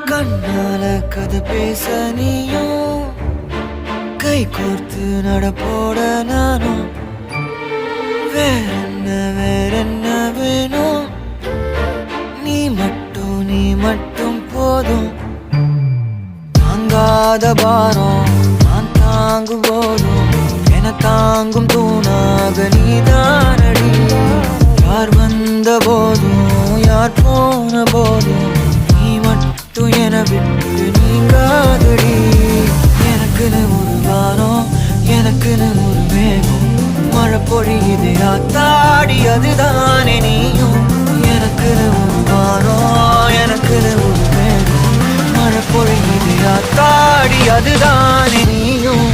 கண்ணால கதை பேச நீயும் கை கோர்த்து நடப்போட நானும் வேறென்ன வேணும் நீ மட்டும் போதும் தாங்காத பாரம் நான் தாங்கும் போதும் என தாங்கும் தூணாக நீதானடி யார் வந்த போதும் யார் போன போதும் நீ மட்டும் என விட்டு நீங்காதடி எனக்குன்னு ஒரு வானம் எனக்குன்னு ஒரு மேகம் மழை பொழியுது ஆத்தாடி அதுதானே நீயும் எனக்குன்னு ஒரு வானம் எனக்குன்னு ஒரு மேகம் மழை பொழியுது ஆத்தாடி அதுதானே நீயும்